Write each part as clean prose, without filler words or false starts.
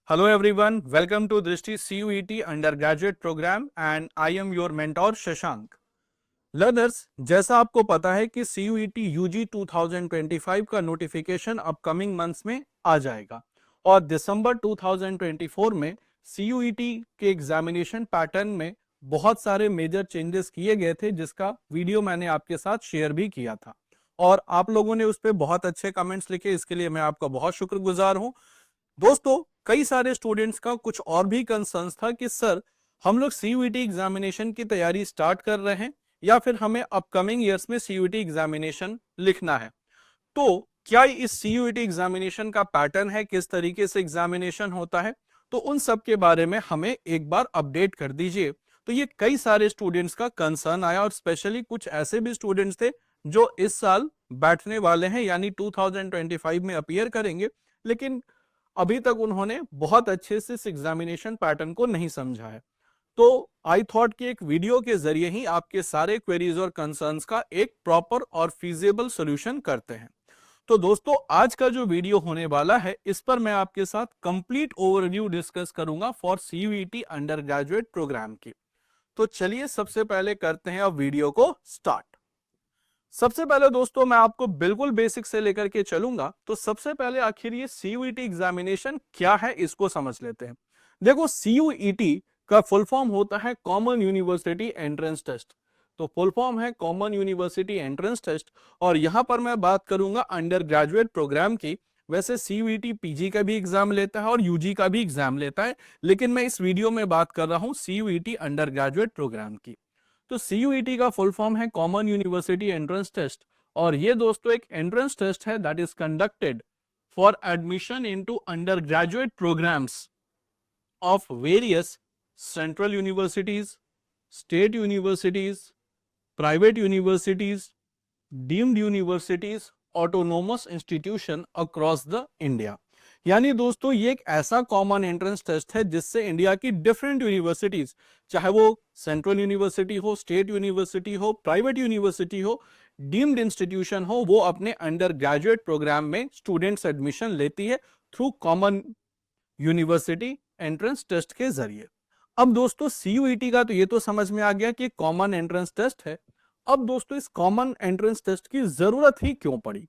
Hello everyone, welcome to Drishti CUET undergraduate program and I am your mentor Shashank. Learners, जैसा आपको पता है कि CUET UG 2025 का नोटिफिकेशन अपकमिंग मंथ्स में आ जाएगा और दिसंबर 2024 में CUET के एग्जामिनेशन पैटर्न में बहुत सारे मेजर चेंजेस किए गए थे जिसका वीडियो मैंने आपके साथ शेयर भी किया था और आप लोगों ने उस पर बहुत अच्छे कमेंट्स लिखे, इसके लिए मैं आपका बहुत शुक्रगुजार हूं। दोस्तों, कई सारे स्टूडेंट्स का कुछ और भी कंसर्न्स था कि सर हम लोग सीयूईटी एग्जामिनेशन की तैयारी स्टार्ट कर रहे हैं या फिर हमें अपकमिंग ईयर्स में सीयूईटी एग्जामिनेशन लिखना है, तो क्या इस सीयूईटी एग्जामिनेशन का पैटर्न है, किस तरीके से एग्जामिनेशन होता है, तो उन सब के बारे में हमें एक बार अपडेट कर दीजिए। तो ये कई सारे स्टूडेंट्स का कंसर्न आया और स्पेशली कुछ ऐसे भी स्टूडेंट्स थे जो इस साल बैठने वाले हैं यानी 2025 में अपीयर करेंगे, लेकिन अभी तक उन्होंने बहुत अच्छे से इस एग्जामिनेशन पैटर्न को नहीं समझा है। तो आई थॉट कि एक वीडियो के जरिए ही आपके सारे क्वेरीज और कंसर्न्स का एक प्रॉपर और फीजिबल सॉल्यूशन करते हैं। तो दोस्तों, आज का जो वीडियो होने वाला है इस पर मैं आपके साथ कंप्लीट ओवरव्यू डिस्कस करूंगा for CUET undergraduate program की। तो चलिए सबसे पहले करते हैं अब वीडियो को स्टार्ट। सबसे पहले दोस्तों मैं आपको बिल्कुल बेसिक से लेकर के चलूंगा। तो सबसे पहले आखिर ये सीयूईटी एग्जामिनेशन क्या है इसको समझ लेते हैं। देखो, सीयूईटी का फुल फॉर्म होता है कॉमन यूनिवर्सिटी एंट्रेंस टेस्ट। तो फुल फॉर्म है कॉमन यूनिवर्सिटी एंट्रेंस टेस्ट और यहां पर मैं बात करूंगा अंडर ग्रेजुएट प्रोग्राम की। वैसे सीयूईटी पीजी का भी एग्जाम लेता है और यूजी का भी एग्जाम लेता है, लेकिन मैं इस वीडियो में बात कर रहा हूं सीयूईटी अंडर ग्रेजुएट प्रोग्राम की। तो सीयूईटी का फुल फॉर्म है कॉमन यूनिवर्सिटी एंट्रेंस टेस्ट और ये दोस्तों एक एंट्रेंस टेस्ट है that is conducted for admission into undergraduate programs of various central universities, state universities, private universities, deemed universities, autonomous institution across the India. यानी दोस्तों ये एक ऐसा कॉमन एंट्रेंस टेस्ट है जिससे इंडिया की डिफरेंट यूनिवर्सिटीज, चाहे वो सेंट्रल यूनिवर्सिटी हो, स्टेट यूनिवर्सिटी हो, प्राइवेट यूनिवर्सिटी हो, डीम्ड इंस्टीट्यूशन हो, वो अपने अंडर ग्रेजुएट प्रोग्राम में स्टूडेंट्स एडमिशन लेती है through common university entrance test के जरिए। अब दोस्तों सीयूईटी का तो ये तो समझ में आ गया कि कॉमन एंट्रेंस टेस्ट है। अब दोस्तों इस कॉमन एंट्रेंस टेस्ट की जरूरत ही क्यों पड़ी?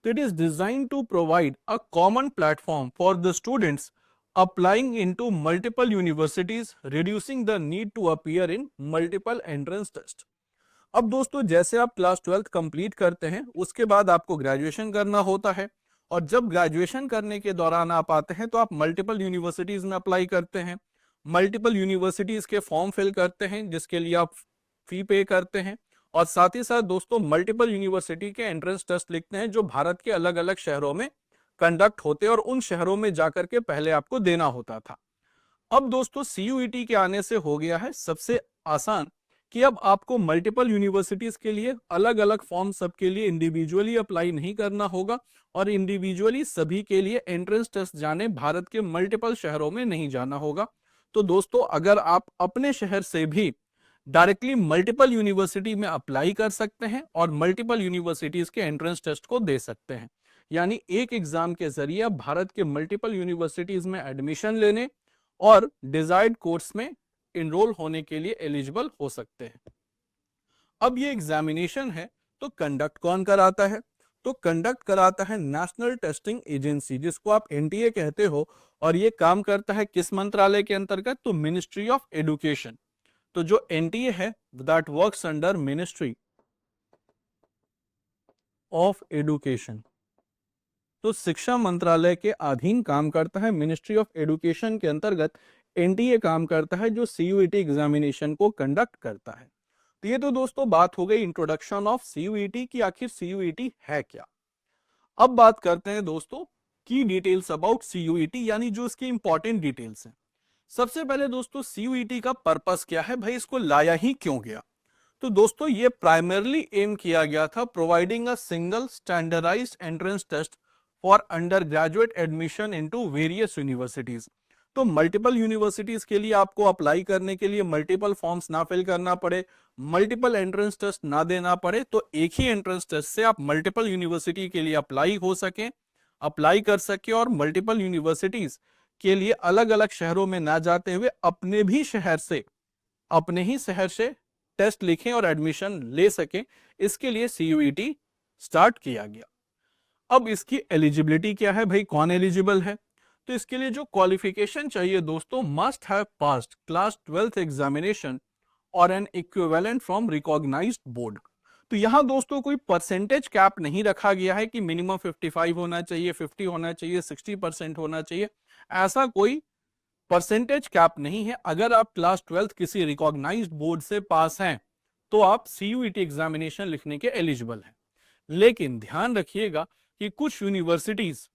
तो it is designed to provide a common platform for the students applying into multiple universities, reducing the need to appear in multiple entrance test. अब दोस्तों जैसे आप क्लास 12th कंप्लीट करते हैं उसके बाद आपको ग्रेजुएशन करना होता है और जब ग्रेजुएशन करने के दौरान आप आते हैं तो आप मल्टीपल यूनिवर्सिटीज में अप्लाई करते हैं, मल्टीपल यूनिवर्सिटीज के फॉर्म फिल करते हैं जिसके लिए आप फी पे करते हैं और साथ ही साथ दोस्तों मल्टीपल यूनिवर्सिटी के एंट्रेंस टेस्ट लिखते हैं जो भारत के अलग अलग शहरों में कंडक्ट होते हैं और उन शहरों में जाकर के पहले आपको देना होता था। अब दोस्तों सीयूईटी के आने से हो गया है सबसे आसान कि अब आपको मल्टीपल यूनिवर्सिटीज के लिए अलग अलग फॉर्म सबके लिए इंडिविजुअली अप्लाई नहीं करना होगा और इंडिविजुअली सभी के लिए एंट्रेंस टेस्ट जाने भारत के मल्टीपल शहरों में नहीं जाना होगा। तो दोस्तों अगर आप अपने शहर से भी डायरेक्टली मल्टीपल यूनिवर्सिटी में अप्लाई कर सकते हैं और मल्टीपल यूनिवर्सिटीज के एंट्रेंस टेस्ट को दे सकते हैं, यानी एक एग्जाम के जरिए आप भारत के मल्टीपल यूनिवर्सिटीज में एडमिशन लेने और डिजायर्ड कोर्स में एनरोल होने के लिए एलिजिबल हो सकते हैं। अब ये एग्जामिनेशन है तो कंडक्ट कौन कराता है? तो कंडक्ट कराता है नेशनल टेस्टिंग एजेंसी जिसको आप एनटीए कहते हो और ये काम करता है किस मंत्रालय के अंतर्गत? तो मिनिस्ट्री ऑफ एजुकेशन। तो जो एनटीए है that works under ministry of education, तो शिक्षा मंत्रालय के अधीन काम करता है। मिनिस्ट्री ऑफ एजुकेशन के अंतर्गत एनटीए काम करता है जो सीयूईटी एग्जामिनेशन को कंडक्ट करता है। तो ये तो दोस्तों बात हो गई इंट्रोडक्शन ऑफ सीयूईटी की, आखिर सीयूईटी है क्या। अब बात करते हैं दोस्तों की डिटेल्स अबाउट सीयूईटी, यानी जो इसकी इंपॉर्टेंट डिटेल्स हैं। सबसे पहले दोस्तों सीयूईटी का पर्पस क्या है, भाई इसको लाया ही क्यों गया? तो दोस्तों ये प्राइमरली एम किया गया था providing a single standardized entrance test for undergraduate admission into various universities. तो मल्टीपल यूनिवर्सिटीज के लिए आपको अप्लाई करने के लिए मल्टीपल फॉर्म्स ना फिल करना पड़े, मल्टीपल एंट्रेंस टेस्ट ना देना पड़े, तो एक ही एंट्रेंस टेस्ट से आप मल्टीपल यूनिवर्सिटी के लिए अप्लाई हो सके, अप्लाई कर सके और मल्टीपल यूनिवर्सिटीज के लिए अलग अलग शहरों में ना जाते हुए अपने ही शहर से टेस्ट लिखें और एडमिशन ले सकें, इसके लिए CUET स्टार्ट किया गया। अब इसकी एलिजिबिलिटी क्या है भाई, कौन एलिजिबल है? तो इसके लिए जो क्वालिफिकेशन चाहिए दोस्तों, must have passed class 12th examination और an equivalent from recognised board. तो यहां दोस्तों कोई परसेंटेज कैप नहीं रखा गया है कि मिनिमम 55 होना चाहिए, 50 होना चाहिए, 60% होना चाहिए, ऐसा कोई परसेंटेज कैप नहीं है। अगर आप क्लास 12th किसी रिकॉग्नाइज्ड बोर्ड से पास हैं तो आप CUET एग्जामिनेशन लिखने के एलिजिबल हैं। लेकिन ध्यान रखिएगा कि कुछ यूनिवर्सिटीज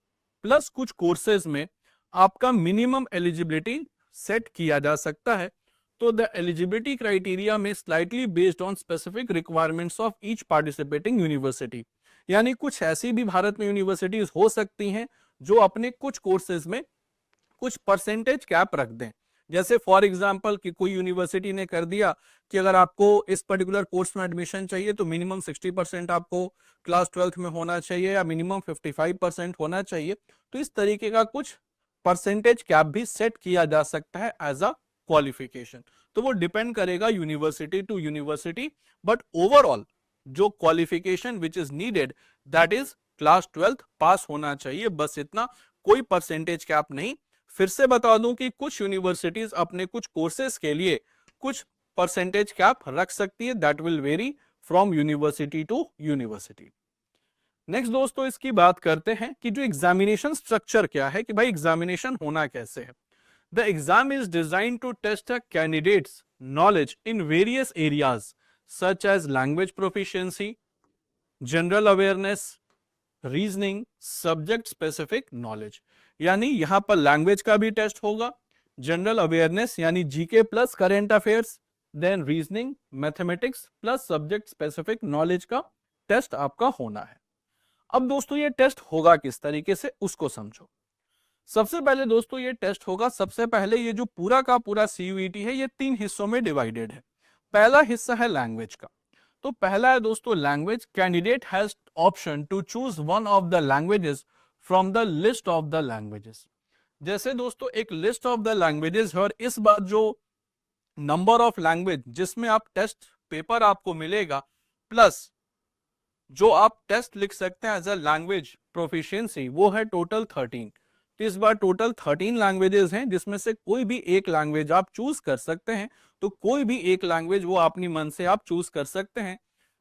प्लस कुछ कोर्सेज में आपका मिनिमम एलिजिबिलिटी सेट किया जा सकता है। तो द एलिजिबिलिटी क्राइटेरिया में slightly based on specific requirements of each participating university, यानी कुछ ऐसी भी भारत में यूनिवर्सिटीज हो सकती हैं जो अपने कुछ कोर्सेज में कुछ परसेंटेज कैप रख दें। जैसे फॉर एग्जांपल कि कोई यूनिवर्सिटी ने कर दिया कि अगर आपको इस पर्टिकुलर कोर्स में एडमिशन चाहिए तो मिनिमम 60% आपको क्लास 12th में होना चाहिए या मिनिमम 55% होना चाहिए। तो इस तरीके का कुछ परसेंटेज कैप भी सेट किया जा सकता है एज अ क्वालिफिकेशन। तो वो डिपेंड करेगा university to university, but overall जो qualification which is needed that is class 12th pass होना चाहिए, बस इतना, कोई परसेंटेज कैप नहीं। फिर से बता दूं कि कुछ यूनिवर्सिटीज अपने कुछ कोर्सेज के लिए कुछ परसेंटेज कैप रख सकती है, that will vary from university to university. Next दोस्तों इसकी बात करते हैं कि जो एग्जामिनेशन स्ट्रक्चर क्या है, कि भाई एग्जामिनेशन होना कैसे है। The exam is design to test a candidates knowledge in various areas such as language proficiency, general awareness, reasoning, subject specific knowledge. यानी यहां पर लैंग्वेज का भी टेस्ट होगा, जनरल अवेयरनेस यानी GK plus current affairs, then reasoning, mathematics plus subject specific knowledge का test आपका होना है। अब दोस्तों ये टेस्ट होगा किस तरीके से उसको समझो। सबसे पहले दोस्तों ये टेस्ट होगा, सबसे पहले ये जो पूरा का पूरा CUET है ये 3 हिस्सों में डिवाइडेड है। पहला हिस्सा है लैंग्वेज का। तो पहला है दोस्तों language. Candidate has option to choose one of the languages from the list of the languages. जैसे दोस्तों एक लिस्ट ऑफ द लैंग्वेजेस है और इस बार जो नंबर ऑफ लैंग्वेज जिसमें आप टेस्ट पेपर आपको मिलेगा प्लस जो आप टेस्ट लिख सकते हैं एज अ लैंग्वेज प्रोफिशिएंसी वो है टोटल 13। तो इस बार टोटल 13 लैंग्वेजेस हैं जिसमें से कोई भी एक लैंग्वेज आप चूज कर सकते हैं। तो कोई भी एक लैंग्वेज वो अपनी मन से आप चूज कर सकते हैं।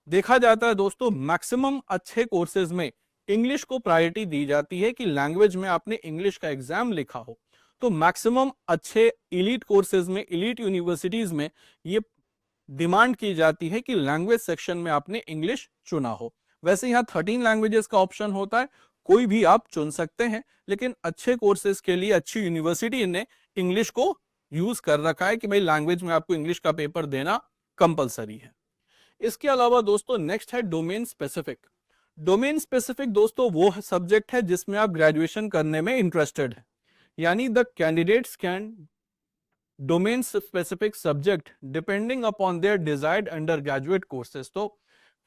देखा जाता है दोस्तों मैक्सिमम अच्छे कोर्सेज में इंग्लिश को प्रायोरिटी दी जाती है कि लैंग्वेज में आपने इंग्लिश का एग्जाम लिखा हो। तो मैक्सिमम अच्छे इलीट कोर्सेज में, इलीट यूनिवर्सिटीज में ये डिमांड की जाती है कि लैंग्वेज सेक्शन में आपने इंग्लिश चुना हो। वैसे यहाँ 13 लैंग्वेजेस का ऑप्शन होता है, कोई भी आप चुन सकते हैं, लेकिन अच्छे कोर्सेज के लिए अच्छी यूनिवर्सिटी ने इंग्लिश को यूज कर रखा है कि भाई लैंग्वेज में आपको इंग्लिश का पेपर देना कंपलसरी है। इसके अलावा दोस्तों नेक्स्ट है डोमेन स्पेसिफिक। डोमेन स्पेसिफिक दोस्तों वो सब्जेक्ट है जिसमें आप ग्रेजुएशन करने में इंटरेस्टेड है, यानी the candidates can domain specific subject depending upon their desired under graduate courses. तो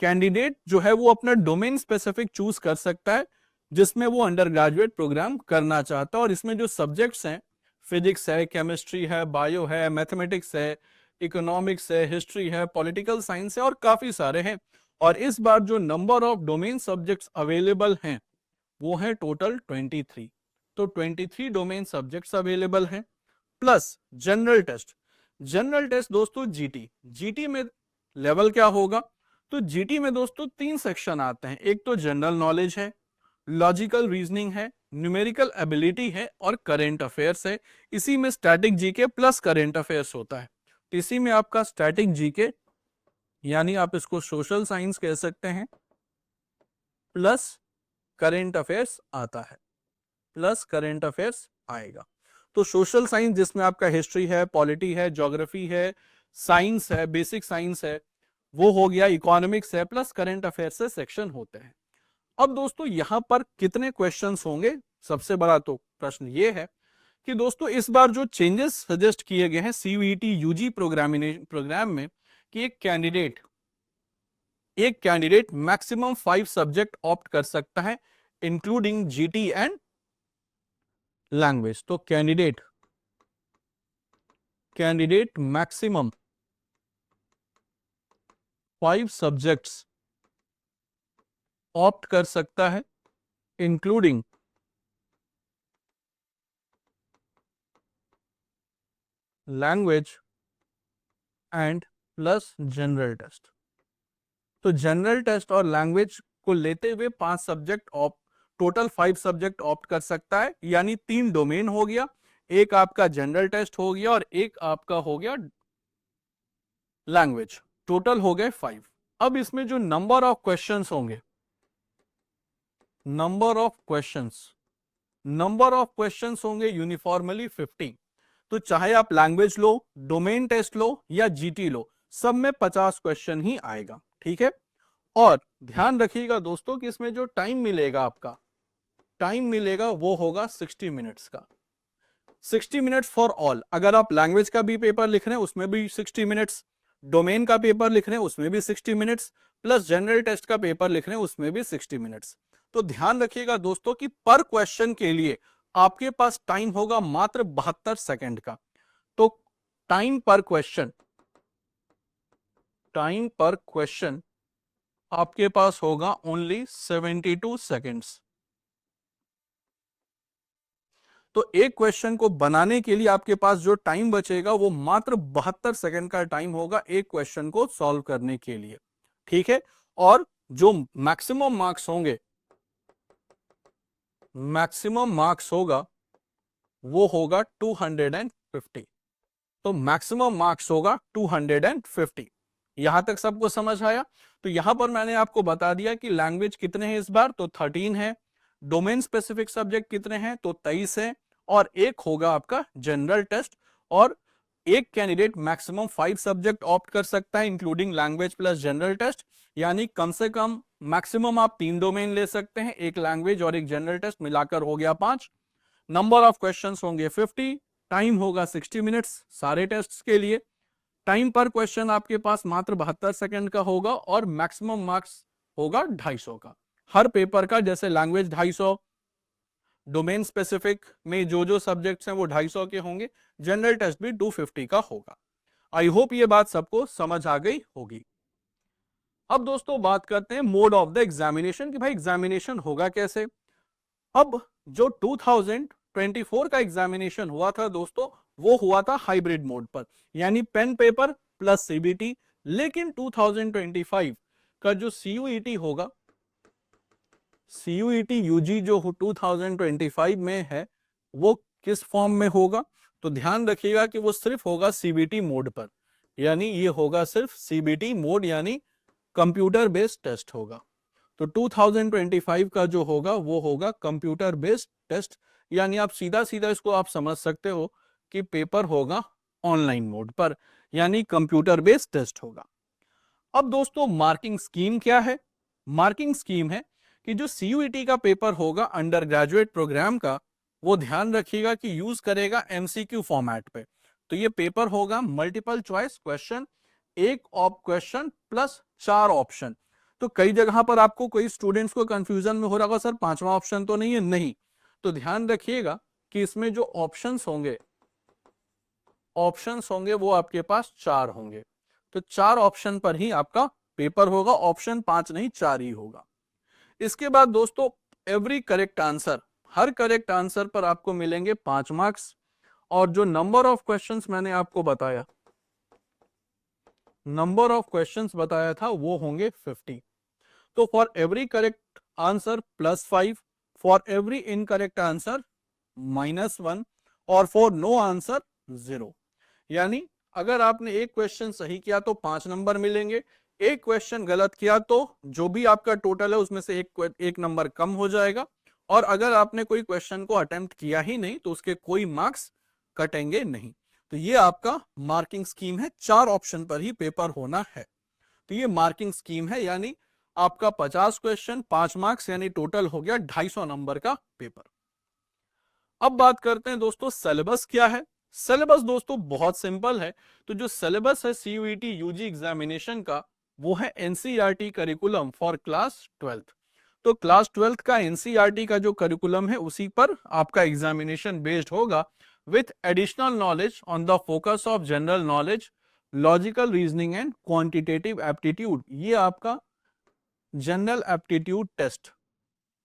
कैंडिडेट जो है वो अपना डोमेन स्पेसिफिक चूज कर सकता है जिसमें वो अंडर ग्रेजुएट प्रोग्राम करना चाहता है। और इसमें जो सब्जेक्ट्स हैं, फिजिक्स है, केमिस्ट्री है, बायो है, मैथमेटिक्स है, इकोनॉमिक्स है, हिस्ट्री है, पॉलिटिकल साइंस है और काफी सारे हैं। और इस बार जो number of domain subjects available हैं वो है टोटल 23। तो 23 डोमेन सब्जेक्ट्स अवेलेबल हैं plus general test. General test दोस्तों जीटी में लेवल क्या होगा, तो जीटी में दोस्तों 3 सेक्शन आते हैं। एक तो जनरल नॉलेज है, लॉजिकल रीजनिंग है, न्यूमेरिकल एबिलिटी है और करेंट अफेयर्स है। इसी में static GK plus current affairs होता है। तो इसी में आपका स्टैटिक जीके यानी आप इसको सोशल साइंस कह सकते हैं प्लस करेंट अफेयर्स आता है, प्लस करेंट अफेयर्स आएगा। तो सोशल साइंस जिसमें आपका हिस्ट्री है, पॉलिटी है, ज्योग्राफी है, साइंस है, बेसिक साइंस है, वो हो गया, इकोनॉमिक्स है, प्लस करंट अफेयर से सेक्शन होते हैं। अब दोस्तों यहां पर कितने क्वेश्चंस होंगे, सबसे बड़ा तो प्रश्न ये है कि दोस्तों इस बार जो चेंजेस सजेस्ट किए गए हैं CUET यूजी प्रोग्राम में कि एक कैंडिडेट मैक्सिमम 5 सब्जेक्ट ऑप्ट कर सकता है इंक्लूडिंग जीटी एंड लैंग्वेज। तो कैंडिडेट मैक्सिमम 5 सब्जेक्ट्स ऑप्ट कर सकता है, including language and plus general test. तो जनरल टेस्ट और लैंग्वेज को लेते हुए 5 subject opt, total 5 subject opt कर सकता है, यानी 3 डोमेन हो गया, एक आपका जनरल टेस्ट हो गया और एक आपका हो गया लैंग्वेज। टोटल हो गए 5। अब इसमें जो नंबर ऑफ क्वेश्चंस होंगे, नंबर ऑफ क्वेश्चंस होंगे यूनिफॉर्मली 50। तो चाहे आप लैंग्वेज लो, डोमेन टेस्ट लो या जीटी लो, सब में 50 क्वेश्चन ही आएगा। ठीक है। और ध्यान रखिएगा दोस्तों कि इसमें जो टाइम मिलेगा, आपका टाइम मिलेगा वो होगा 60 मिनट्स का। 60 मिनट्स फॉर ऑल। अगर आप लैंग्वेज का भी पेपर लिख रहे हैं उसमें भी 60 मिनट्स, डोमेन का पेपर लिख रहे हैं उसमें भी 60 मिनट्स, प्लस जनरल टेस्ट का पेपर लिख रहे हैं उसमें भी 60 मिनट्स। तो ध्यान रखिएगा दोस्तों कि पर क्वेश्चन के लिए आपके पास टाइम होगा मात्र 72 सेकंड का। तो टाइम पर क्वेश्चन आपके पास होगा ओनली 72 सेकेंड्स। तो एक क्वेश्चन को बनाने के लिए आपके पास जो टाइम बचेगा वो मात्र 72 सेकंड का टाइम होगा एक क्वेश्चन को सॉल्व करने के लिए। ठीक है। और जो मैक्सिमम मार्क्स होगा वो होगा 250। तो मैक्सिमम मार्क्स होगा 250। यहां तक सबको समझ आया? तो यहां पर मैंने आपको बता दिया कि लैंग्वेज कितने हैं इस बार, तो 13 है। डोमेन स्पेसिफिक सब्जेक्ट कितने हैं, तो 23 है। और एक होगा आपका जनरल टेस्ट। और एक कैंडिडेट मैक्सिमम 5 सब्जेक्ट ऑप्ट कर सकता है, including language plus general test. यानी कम से कम मैक्सिमम आप 3 डोमेन ले सकते हैं, एक लैंग्वेज और एक जनरल टेस्ट, मिलाकर हो गया 5। नंबर ऑफ क्वेश्चंस होंगे 50। टाइम होगा 60 मिनट्स सारे टेस्ट्स के लिए। टाइम पर क्वेश्चन आपके पास मात्र 72 सेकंड का होगा और मैक्सिमम मार्क्स होगा 250 का हर पेपर का। जैसे लैंग्वेज 250, डोमेन स्पेसिफिक में जो सब्जेक्ट्स हैं वो 250 के होंगे, जनरल टेस्ट भी 250 का होगा। आई होप ये बात सबको समझ आ गई होगी। अब दोस्तों बात करते हैं मोड ऑफ द एग्जामिनेशन कि भाई एग्जामिनेशन होगा कैसे। अब जो 2024 का एग्जामिनेशन हुआ था दोस्तों, वो हुआ था हाइब्रिड मोड पर, यानी पेन पेपर प्लस सीबीटी। लेकिन 2025 का जो सीयूईटी होगा, सीयूईटी यूजी जो 2025 में है, वो किस फॉर्म में होगा? तो ध्यान रखिएगा कि वो सिर्फ होगा सीबीटी मोड पर, यानी ये होगा सिर्फ सीबीटी मोड, यानी कंप्यूटर बेस्ड टेस्ट होगा। तो 2025 का जो होगा वो होगा कंप्यूटर बेस्ड टेस्ट, यानी आप सीधा सीधा इसको आप समझ सकते हो कि पेपर होगा ऑनलाइन मोड पर, यानी कंप्यूटर बेस्ड टेस्ट होगा। अब दोस्तों मार्किंग स्कीम क्या है? मार्किंग स्कीम है कि जो सीयूईटी का पेपर होगा अंडर ग्रेजुएट प्रोग्राम का, वो ध्यान रखिएगा कि यूज करेगा एमसीक्यू फॉर्मेट पे। तो ये पेपर होगा मल्टीपल चॉइस क्वेश्चन, एक ऑप क्वेश्चन प्लस 4 ऑप्शन। तो कई जगह पर आपको कोई स्टूडेंट्स को कंफ्यूजन में हो रहा होगा, सर 5वां ऑप्शन तो नहीं है? नहीं। तो ध्यान रखिएगा कि इसमें जो ऑप्शंस होंगे वो आपके पास 4 होंगे। तो 4 ऑप्शन पर ही आपका पेपर होगा, ऑप्शन 5 नहीं 4 ही होगा। इसके बाद दोस्तों एवरी करेक्ट आंसर, हर करेक्ट आंसर पर आपको मिलेंगे 5 मार्क्स। और जो नंबर ऑफ क्वेश्चंस मैंने आपको बताया, था वो होंगे 50। तो for every correct answer +5, for every incorrect answer -1 और फॉर नो आंसर 0। यानी अगर आपने एक क्वेश्चन सही किया तो 5 नंबर मिलेंगे, एक क्वेश्चन गलत किया तो जो भी आपका टोटल है उसमें से एक नंबर कम हो जाएगा। और अगर आपने कोई क्वेश्चन को अटेम्प्ट किया ही नहीं तो उसके कोई मार्क्स कटेंगे नहीं। तो ये आपका मार्किंग स्कीम है, 4 ऑप्शन पर ही पेपर होना है। तो ये मार्किंग स्कीम है, यानी आपका 50 क्वेश्चन 5 मार्क्स, यानी टोटल हो गया 250 नंबर का पेपर। अब बात करते हैं दोस्तों सिलेबस क्या है। सिलेबस दोस्तों बहुत सिंपल है। तो जो सिलेबस है सीयूईटी यूजी एग्जामिनेशन का, वो है NCERT curriculum for class 12th। तो क्लास 12th का एनसीईआरटी का जो करिकुलम है उसी पर आपका एग्जामिनेशन बेस्ड होगा, with additional knowledge on the focus of general knowledge, logical reasoning and quantitative aptitude. ये आपका जनरल एप्टीट्यूड टेस्ट,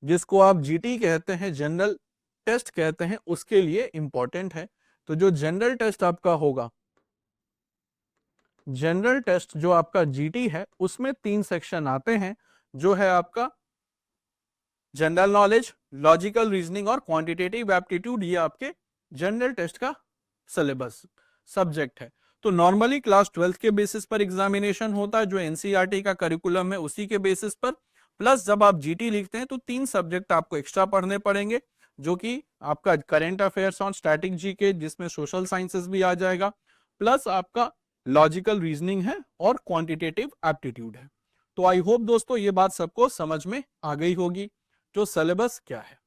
जिसको आप जीटी कहते हैं, जनरल टेस्ट कहते हैं, उसके लिए इंपॉर्टेंट है। तो जो जनरल टेस्ट आपका होगा, जनरल टेस्ट जो आपका जीटी है, उसमें 3 सेक्शन आते हैं, जो है आपका जनरल नॉलेज, लॉजिकल रीजनिंग और क्वांटिटेटिव एप्टीट्यूड। ये आपके जनरल टेस्ट का सिलेबस सब्जेक्ट है। तो नॉर्मली क्लास 12th के बेसिस पर एग्जामिनेशन होता है, जो एनसीईआरटी का करिकुलम है उसी के बेसिस पर। प्लस जब आप जीटी लिखते हैं तो 3 सब्जेक्ट आपको एक्स्ट्रा पढ़ने पड़ेंगे, जो कि आपका current affairs on static GK, जिसमें सोशल साइंसेस भी आ जाएगा, प्लस आपका लॉजिकल रीजनिंग है और क्वांटिटेटिव एप्टीट्यूड है। तो आई होप दोस्तों ये बात सबको समझ में आ गई होगी, जो सिलेबस क्या है।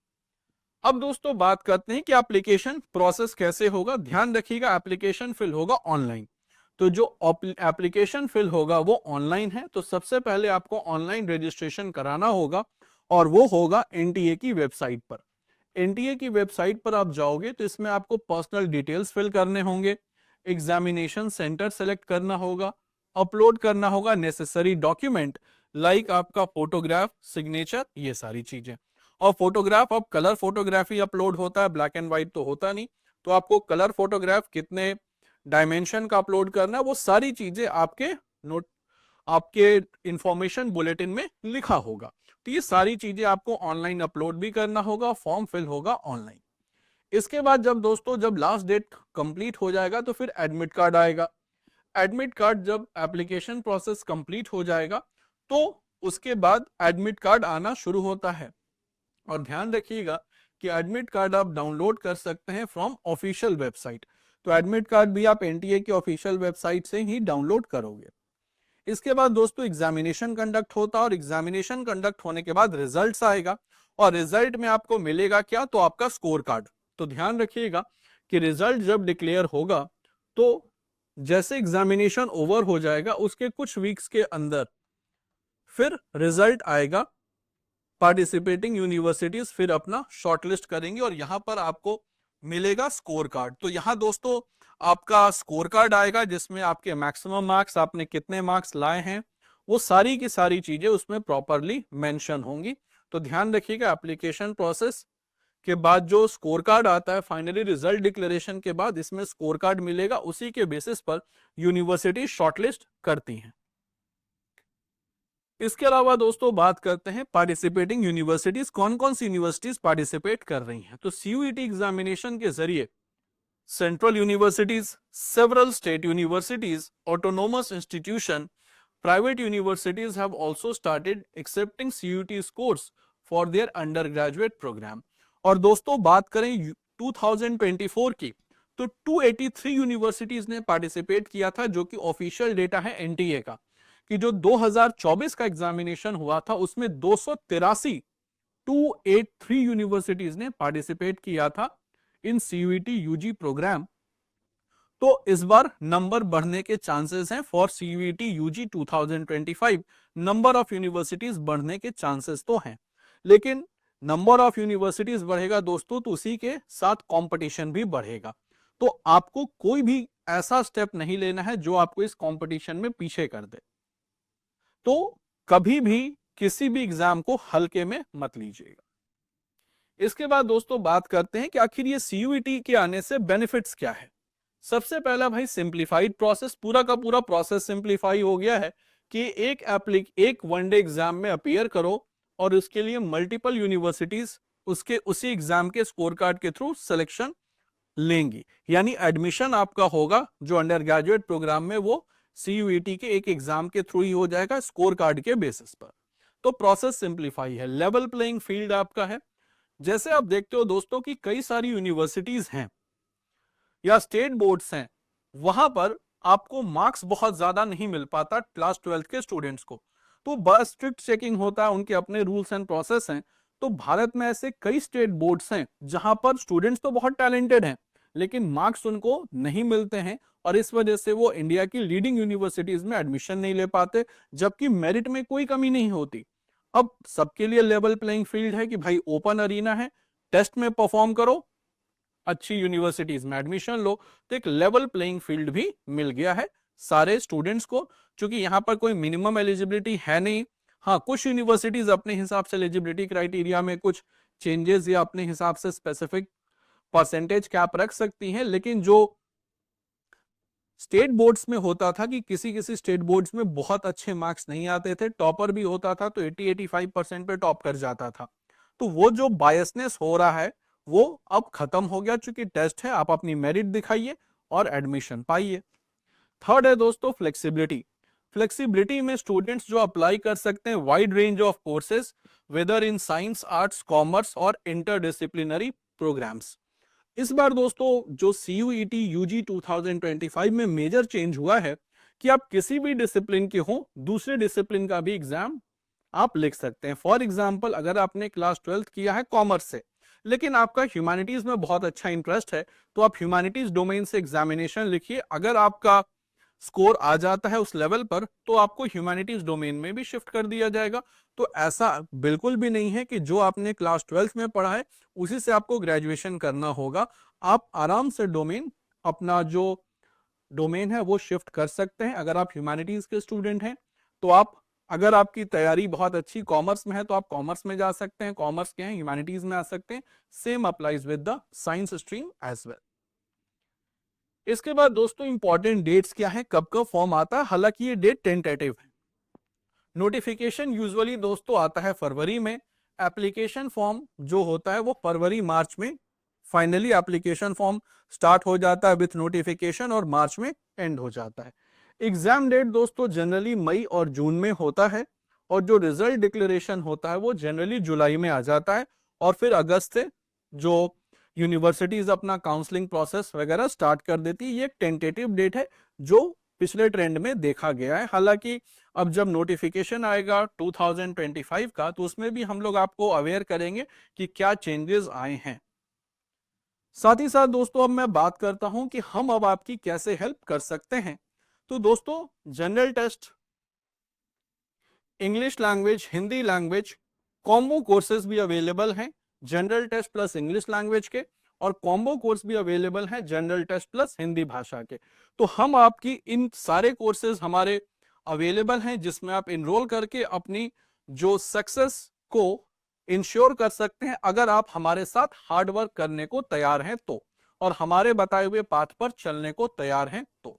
अब दोस्तों बात करते हैं कि एप्लीकेशन प्रोसेस कैसे होगा। ध्यान रखिएगा, एप्लीकेशन फिल होगा ऑनलाइन। तो जो एप्लीकेशन फिल होगा वो ऑनलाइन है। तो सबसे पहले आपको ऑनलाइन रजिस्ट्रेशन कराना होगा, और वो होगा एनटीए की वेबसाइट पर। एनटीए की वेबसाइट पर आप जाओगे तो इसमें आपको पर्सनल डिटेल्स फिल करने होंगे, एग्जामिनेशन सेंटर सेलेक्ट करना होगा, अपलोड करना होगा नेसेसरी डॉक्यूमेंट लाइक आपका फोटोग्राफ, सिग्नेचर, ये सारी चीजें। और फोटोग्राफ, अब कलर फोटोग्राफी अपलोड होता है, ब्लैक एंड व्हाइट तो होता नहीं। तो आपको कलर फोटोग्राफ कितने डायमेंशन का अपलोड करना है, वो सारी चीजें आपके नोट, आपके इंफॉर्मेशन बुलेटिन में लिखा होगा। तो ये सारी चीजें आपको ऑनलाइन अपलोड भी करना होगा, फॉर्म फिल होगा ऑनलाइन। इसके बाद जब दोस्तों जब लास्ट डेट कंप्लीट हो जाएगा तो फिर एडमिट कार्ड आएगा। एडमिट कार्ड जब एप्लीकेशन प्रोसेस कंप्लीट हो जाएगा तो उसके बाद एडमिट कार्ड आना शुरू होता है। और ध्यान रखिएगा कि एडमिट कार्ड आप डाउनलोड कर सकते हैं फ्रॉम ऑफिशियल वेबसाइट। तो एडमिट कार्ड भी आप एनटीए की ऑफिशियल वेबसाइट से ही डाउनलोड करोगे। इसके बाद दोस्तों एग्जामिनेशन कंडक्ट होता है, और एग्जामिनेशन कंडक्ट होने के बाद रिजल्ट्स आएगा, और रिजल्ट में आपको मिलेगा क्या, तो आपका स्कोर कार्ड। तो ध्यान रखिएगा कि रिजल्ट जब डिक्लेयर होगा तो जैसे एग्जामिनेशन ओवर हो जाएगा उसके कुछ वीक्स के अंदर फिर रिजल्ट आएगा। पार्टिसिपेटिंग यूनिवर्सिटीज फिर अपना शॉर्टलिस्ट करेंगे, और यहां पर आपको मिलेगा स्कोर कार्ड। तो यहाँ दोस्तों आपका स्कोर कार्ड आएगा, जिसमें आपके मैक्सिमम मार्क्स, आपने कितने मार्क्स लाए हैं, वो सारी की सारी चीजें उसमें प्रॉपरली मेंशन होंगी। तो ध्यान रखिएगा, एप्लीकेशन प्रोसेस के बाद जो स्कोर कार्ड आता है, फाइनली रिजल्ट डिक्लेरेशन के बाद इसमें स्कोर कार्ड मिलेगा, उसी के बेसिस पर यूनिवर्सिटी शॉर्टलिस्ट करती हैं। इसके अलावा दोस्तों बात करते हैं पार्टिसिपेटिंग यूनिवर्सिटीज, कौन कौन सी यूनिवर्सिटीज पार्टिसिपेट कर रही हैं। तो सीयूईटी एग्जामिनेशन के जरिए central universities, several state universities, autonomous institution, private universities have also started accepting CUET scores for their undergraduate program. और दोस्तों बात करें 2024 की, तो 283 यूनिवर्सिटीज ने पार्टिसिपेट किया था, जो कि ऑफिशियल डेटा है एनटीए का, कि जो 2024 का एग्जामिनेशन हुआ था उसमें 283 यूनिवर्सिटीज ने पार्टिसिपेट किया था इन सीयूईटी यूजी प्रोग्राम। तो इस बार नंबर बढ़ने के चांसेस हैं for CUET UG 2025। Number of universities बढ़ने के चांसेस तो हैं, लेकिन नंबर ऑफ यूनिवर्सिटीज बढ़ेगा दोस्तों तो उसी के साथ कंपटीशन भी बढ़ेगा। तो आपको कोई भी ऐसा स्टेप नहीं लेना है जो आपको इस कंपटीशन में पीछे कर दे। तो कभी भी किसी भी एग्जाम को हल्के में मत लीजिएगा। इसके बाद दोस्तों बात करते हैं कि आखिर ये सीयूईटी के आने से बेनिफिट्स क्या है। सबसे पहला भाई सिंप्लीफाइड प्रोसेस, पूरा का पूरा प्रोसेस सिंप्लीफाई हो गया है कि एक वनडे एग्जाम में अपीयर करो, और उसके लिए मल्टीपल यूनिवर्सिटीज उसके उसी एग्जाम के स्कोर कार्ड के थ्रू सिलेक्शन लेंगी। यानी एडमिशन आपका होगा जो अंडर ग्रेजुएट प्रोग्राम में, वो सीयूईटी के एक एग्जाम के थ्रू ही हो जाएगा, स्कोर कार्ड के बेसिस पर। तो प्रोसेस सिंप्लीफाई है, लेवल प्लेइंग फील्ड आपका है। जैसे आप देखते हो दोस्तों कि कई सारी यूनिवर्सिटीज हैं या स्टेट बोर्ड्स हैं, वहां पर आपको मार्क्स बहुत ज्यादा नहीं मिल पाता क्लास 12th के स्टूडेंट्स को, तो बस स्ट्रिक्ट चेकिंग होता है, उनके अपने रूल्स एंड प्रोसेस हैं। तो भारत में ऐसे कई स्टेट बोर्ड्स हैं जहां पर स्टूडेंट्स तो बहुत टैलेंटेड हैं, लेकिन मार्क्स उनको नहीं मिलते हैं, और इस वजह से वो इंडिया की लीडिंग यूनिवर्सिटीज में एडमिशन नहीं ले पाते, जबकि मेरिट में कोई कमी नहीं होती। अब सबके लिए लेवल प्लेइंग फील्ड है कि भाई ओपन अरीना है, टेस्ट में परफॉर्म करो, अच्छी यूनिवर्सिटीज में एडमिशन लो, तो एक लेवल प्लेइंग फील्ड भी मिल गया है सारे स्टूडेंट्स को, क्योंकि यहाँ पर कोई मिनिमम एलिजिबिलिटी है नहीं। हाँ, कुछ यूनिवर्सिटीज अपने हिसाब से एलिजिबिलिटी क्राइटेरिया में कुछ चेंजेस या अपने हिसाब से स्पेसिफिक परसेंटेज कैप रख सकती हैं, लेकिन जो स्टेट बोर्ड्स में होता था कि किसी किसी स्टेट बोर्ड्स में बहुत अच्छे मार्क्स नहीं आते थे, टॉपर भी होता था तो 80-85% पे टॉप कर जाता था, तो वो जो बायसनेस हो रहा है वो अब खत्म हो गया, चूंकि टेस्ट है, आप अपनी मेरिट दिखाइए और एडमिशन पाइए। थर्ड है दोस्तों फ्लेक्सिबिलिटी। फ्लेक्सिबिलिटी में स्टूडेंट्स जो अप्लाई कर सकते हैं wide range of courses, whether in science, arts, commerce और इंटरडिसिप्लिनरी प्रोग्राम्स। इस बार दोस्तों जो CUET UG 2025 में मेजर चेंज हुआ है कि आप किसी भी डिसिप्लिन के हो, दूसरे डिसिप्लिन का भी एग्जाम आप लिख सकते हैं। फॉर एग्जाम्पल, अगर आपने क्लास 12th किया है कॉमर्स से, लेकिन आपका ह्यूमैनिटीज में बहुत अच्छा इंटरेस्ट है, तो आप ह्यूमैनिटीज डोमेन से एग्जामिनेशन लिखिए। अगर आपका स्कोर आ जाता है उस लेवल पर, तो आपको ह्यूमैनिटीज डोमेन में भी शिफ्ट कर दिया जाएगा। तो ऐसा बिल्कुल भी नहीं है कि जो आपने क्लास 12th में पढ़ा है उसी से आपको ग्रेजुएशन करना होगा। आप आराम से डोमेन, अपना जो डोमेन है वो शिफ्ट कर सकते हैं। अगर आप ह्यूमैनिटीज के स्टूडेंट हैं तो आप, अगर आपकी तैयारी बहुत अच्छी कॉमर्स में है तो आप कॉमर्स में जा सकते हैं, कॉमर्स के हैं ह्यूमैनिटीज में आ सकते हैं। Same applies with the science stream as well. इसके बाद दोस्तों इंपॉर्टेंट डेट्स क्या है, कब कब फॉर्म आता है, हालांकि ये डेट टेंटेटिव है। नोटिफिकेशन यूजुअली दोस्तों आता है फरवरी में, एप्लीकेशन फॉर्म जो होता है वो फरवरी मार्च में फाइनली एप्लीकेशन फॉर्म स्टार्ट हो जाता है विथ नोटिफिकेशन, और मार्च में एंड हो जाता है। एग्जाम डेट दोस्तों जनरली मई और जून में होता है, और जो रिजल्ट डिक्लेरेशन होता है वो जनरली जुलाई में आ जाता है, और फिर अगस्त से जो यूनिवर्सिटीज अपना काउंसलिंग प्रोसेस वगैरह स्टार्ट कर देती है। ये एक टेंटेटिव डेट है जो पिछले ट्रेंड में देखा गया है। हालांकि अब जब नोटिफिकेशन आएगा 2025 का, तो उसमें भी हम लोग आपको अवेयर करेंगे कि क्या चेंजेस आए हैं। साथ ही साथ दोस्तों अब मैं बात करता हूं कि हम अब आपकी कैसे हेल्प कर सकते हैं। तो दोस्तों general test, English language, Hindi language combo courses भी अवेलेबल हैं, general test plus English language के, और कॉम्बो कोर्स भी अवेलेबल हैं जनरल टेस्ट प्लस हिंदी भाषा के। तो हम आपकी इन सारे कोर्सेज हमारे अवेलेबल हैं, जिसमें आप इनरोल करके अपनी जो सक्सेस को इंश्योर कर सकते हैं, अगर आप हमारे साथ हार्ड वर्क करने को तैयार हैं तो, और हमारे बताए हुए पाथ पर चलने को तैयार हैं तो।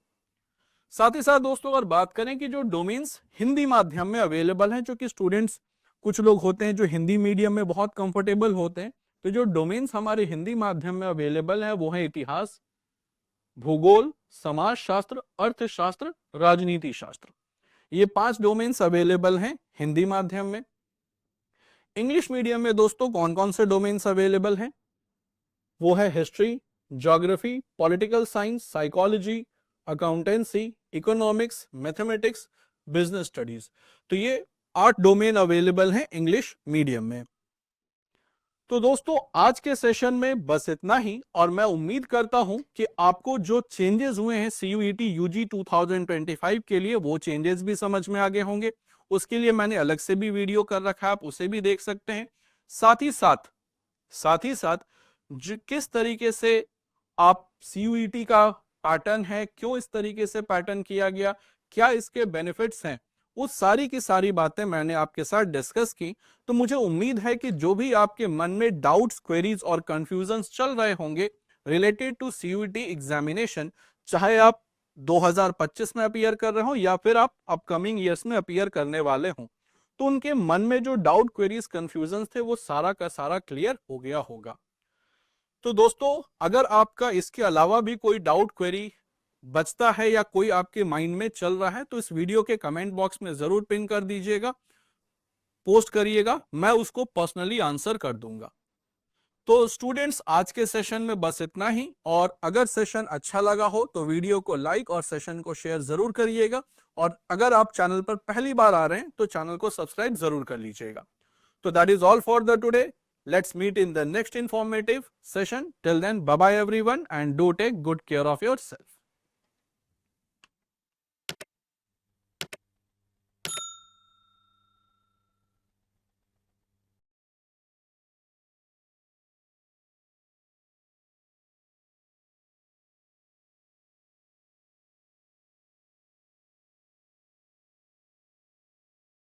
साथ ही साथ दोस्तों अगर बात करें कि जो डोमेन्स हिंदी माध्यम में अवेलेबल हैं, जो कि स्टूडेंट्स कुछ लोग होते हैं जो हिंदी मीडियम में बहुत कंफर्टेबल होते हैं, तो जो डोमेन्स हमारे हिंदी माध्यम में अवेलेबल हैं वो है इतिहास, भूगोल, समाजशास्त्र, अर्थशास्त्र, राजनीति शास्त्र। ये 5 डोमेन्स अवेलेबल हैं हिंदी माध्यम में। इंग्लिश मीडियम में दोस्तों कौन कौन से डोमेन्स अवेलेबल हैं, वो है history, geography, political science, psychology, accountancy, economics, mathematics, business studies. तो ये 8 डोमेन अवेलेबल हैं इंग्लिश मीडियम में। तो दोस्तों आज के सेशन में बस इतना ही, और मैं उम्मीद करता हूं कि आपको जो चेंजेस हुए हैं CUET UG 2025 के लिए वो चेंजेस भी समझ में आ गए होंगे। उसके लिए मैंने अलग से भी वीडियो कर रखा है, आप उसे भी देख सकते हैं। साथ ही साथ किस तरीके से आप CUET का पैटर्न है, क्यों इस तरीके से पैटर्न किया गया, क्या इसके बेनिफिट्स हैं, उस सारी की सारी बातें मैंने आपके साथ डिस्कस की। तो मुझे उम्मीद है कि जो भी आपके मन में डाउट्स, क्वेरीज और कंफ्यूजन्स चल रहे होंगे रिलेटेड टू CUET एग्जामिनेशन, चाहे आप 2025 में अपीयर कर रहे हो या फिर आप अपकमिंग ईयर्स में अपीयर करने वाले हो, तो उनके मन में जो डाउट, क्वेरीज, कंफ्यूजन्स थे वो सारा का सारा क्लियर हो गया होगा। तो दोस्तों अगर आपका इसके अलावा भी कोई डाउट, क्वेरी बचता है या कोई आपके माइंड में चल रहा है, तो इस वीडियो के कमेंट बॉक्स में जरूर पिन कर दीजिएगा, पोस्ट करिएगा, मैं उसको पर्सनली आंसर कर दूंगा। तो स्टूडेंट्स आज के सेशन में बस इतना ही, और अगर सेशन अच्छा लगा हो तो वीडियो को लाइक और सेशन को शेयर जरूर करिएगा, और अगर आप चैनल पर पहली बार आ रहे हैं तो चैनल को सब्सक्राइब जरूर कर लीजिएगा। तो that is all for the today. Let's meet in the next informative session. Till then, bye bye everyone, and do take good care of yourself.